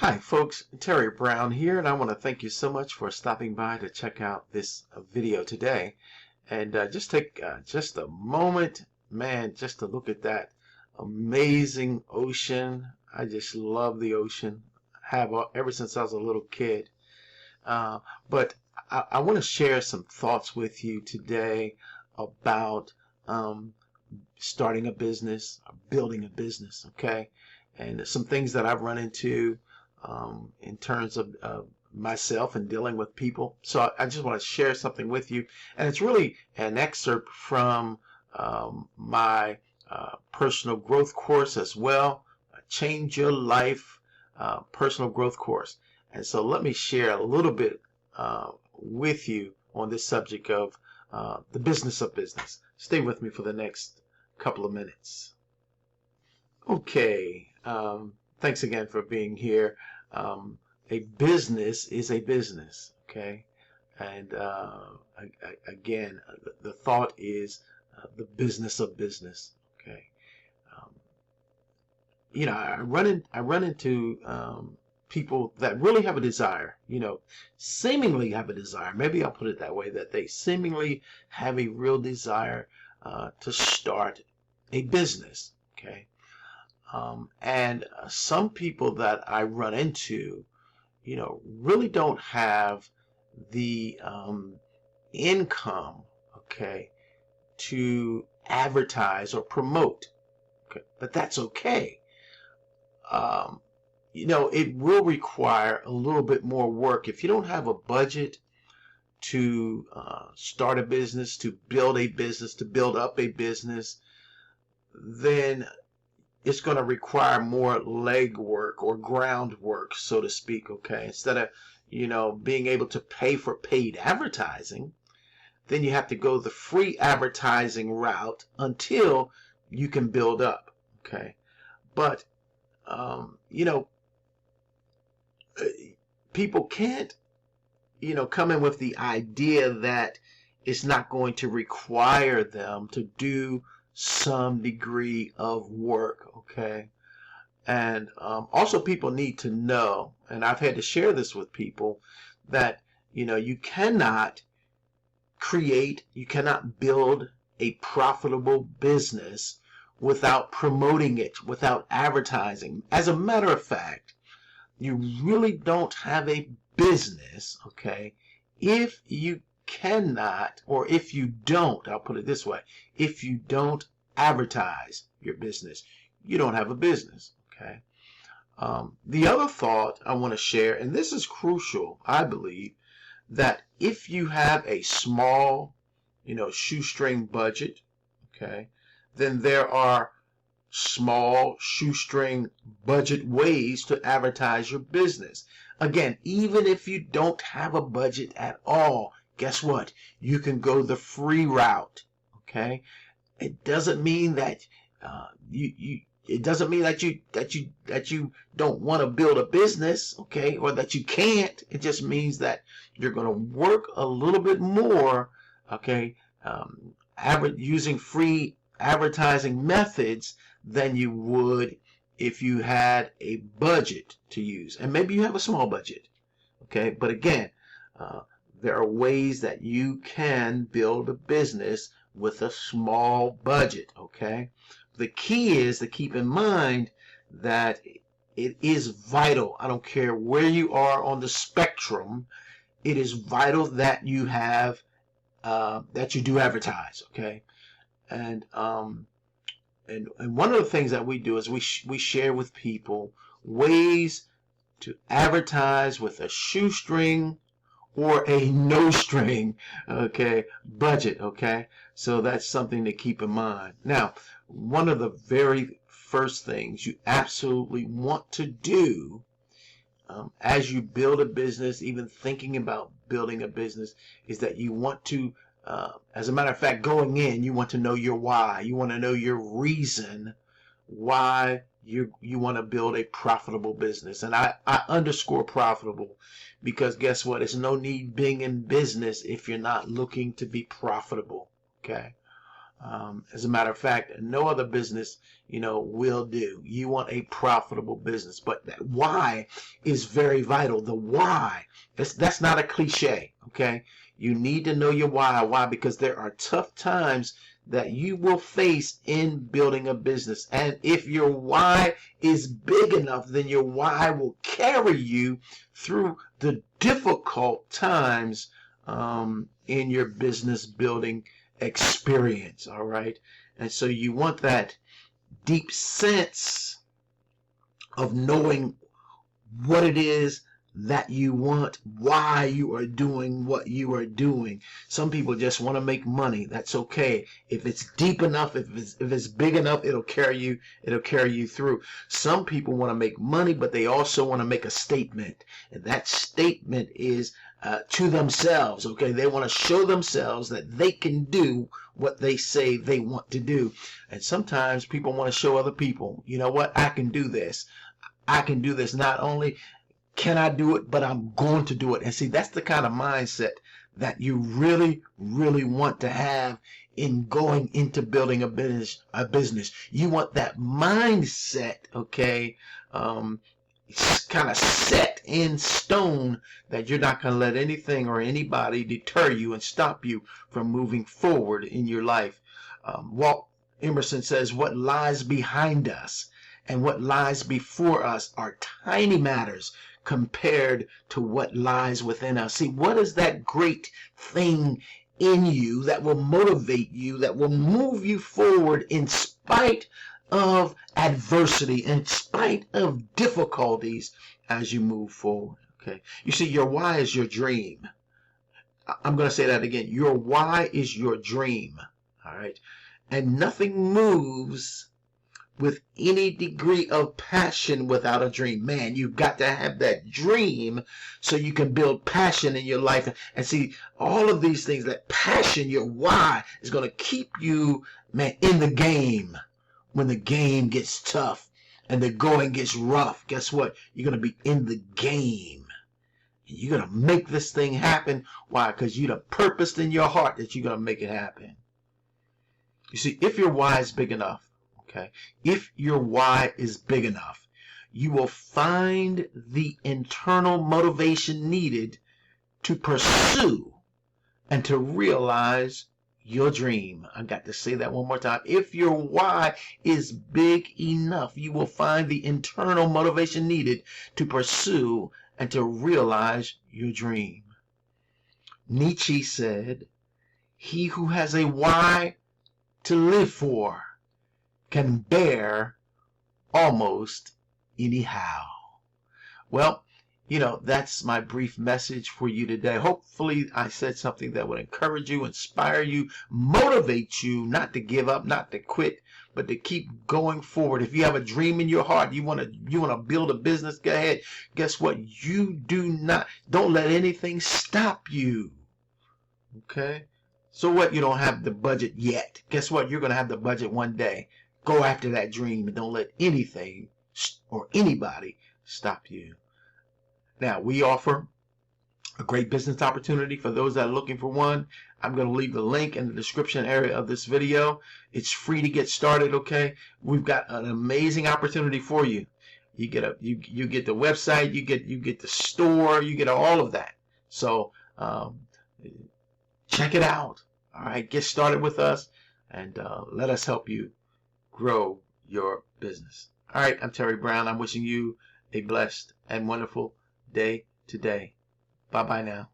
Hi folks, Terry Brown here, and I want to thank you so much for stopping by to check out this video today. And just take just a moment, man, just to look at that amazing ocean. I just love the ocean. Have ever since I was a little kid. But I want to share some thoughts with you today about starting a business, or building a business, okay? And some things that I've run into in terms of myself and dealing with people. So I just want to share something with you. And it's really an excerpt from my personal growth course as well, Change Your Life personal growth course. And so let me share a little bit with you on this subject of the business of business. Stay with me for the next couple of minutes. Okay, thanks again for being here. A business is a business, okay? And again, the thought is the business of business, okay? You know, I run into people that really have a desire, you know, seemingly have a desire. Maybe I'll put it that way, that they seemingly have a real desire to start a business, okay? And some people that I run into, you know, really don't have the income, okay, to advertise or promote, okay? But that's okay. You know, it will require a little bit more work. If you don't have a budget to start a business, to build a business, to build up a business, then it's going to require more legwork or groundwork, so to speak, okay? Instead of, you know, being able to pay for paid advertising, then you have to go the free advertising route until you can build up, okay? But, you know, people can't, you know, come in with the idea that it's not going to require them to do some degree of work, okay? And also people need to know, and I've had to share this with people, that, you know, you cannot build a profitable business without promoting it, without advertising. As a matter of fact, you really don't have a business, okay, if you cannot, or if you don't, I'll put it this way, if you don't advertise your business, you don't have a business, okay? The other thought I want to share, and this is crucial, I believe, that if you have a small, you know, shoestring budget, okay, then there are small shoestring budget ways to advertise your business. Again, even if you don't have a budget at all, guess what? You can go the free route, okay? It doesn't mean that it doesn't mean that you don't want to build a business, okay, or that you can't. It just means that you're going to work a little bit more, okay, using free advertising methods than you would if you had a budget to use. And maybe you have a small budget, okay? But again, there are ways that you can build a business with a small budget, okay? The key is to keep in mind that it is vital. I don't care where you are on the spectrum. It is vital that you have, that you do advertise, okay? And one of the things that we do is we share with people ways to advertise with a shoestring or a no-string, okay, budget, okay? So that's something to keep in mind. Now, one of the very first things you absolutely want to do as you build a business, even thinking about building a business, is that you want to, as a matter of fact, going in, you want to know your why. You want to know your reason why you want to build a profitable business. And I underscore profitable, because guess what? There's no need being in business if you're not looking to be profitable, okay? As a matter of fact, no other business, will do. You want a profitable business, but that why is very vital. The why, that's not a cliche, okay? You need to know your why. Why? Because there are tough times that you will face in building a business. And if your why is big enough, then your why will carry you through the difficult times in your business building experience. All right. And so you want that deep sense of knowing what it is that you want, why you are doing what you are doing. Some people just want to make money. That's okay. If it's deep enough, if it's big enough, it'll carry you through. Some people want to make money, but they also want to make a statement. And that statement is to themselves. Okay, they want to show themselves that they can do what they say they want to do. And sometimes people want to show other people, you know what, I can do this. I can do this. Not only can I do it, but I'm going to do it. And see, that's the kind of mindset that you really, really want to have in going into building a business. You want that mindset, okay, kind of set in stone, that you're not going to let anything or anybody deter you and stop you from moving forward in your life. Walt Emerson says, what lies behind us and what lies before us are tiny matters compared to what lies within us. See, what is that great thing in you that will motivate you, that will move you forward in spite of adversity, in spite of difficulties as you move forward? Okay. You see, your why is your dream. I'm going to say that again. Your why is your dream. All right. And nothing moves with any degree of passion without a dream. Man, you've got to have that dream so you can build passion in your life. And see, all of these things, that passion, your why, is going to keep you, man, in the game. When the game gets tough and the going gets rough, guess what? You're going to be in the game. And you're going to make this thing happen. Why? Because you have purposed in your heart that you're going to make it happen. You see, if your why is big enough, okay, if your why is big enough, you will find the internal motivation needed to pursue and to realize your dream. I got to say that one more time. If your why is big enough, you will find the internal motivation needed to pursue and to realize your dream. Nietzsche said, he who has a why to live for can bear almost anyhow. Well, that's my brief message for you today. Hopefully I said something that would encourage you, inspire you, motivate you not to give up, not to quit, but to keep going forward. If you have a dream in your heart, you want to build a business, go ahead. Guess what? Don't let anything stop you. Okay? So what? You don't have the budget yet. Guess what? You're going to have the budget one day. Go after that dream and don't let anything or anybody stop you. Now, we offer a great business opportunity for those that are looking for one. I'm going to leave the link in the description area of this video. It's free to get started, okay? We've got an amazing opportunity for you. You get you get the website, you get the store, you get all of that. So check it out. All right, get started with us and let us help you grow your business. All right, I'm Terry Brown. I'm wishing you a blessed and wonderful day today. Bye-bye now.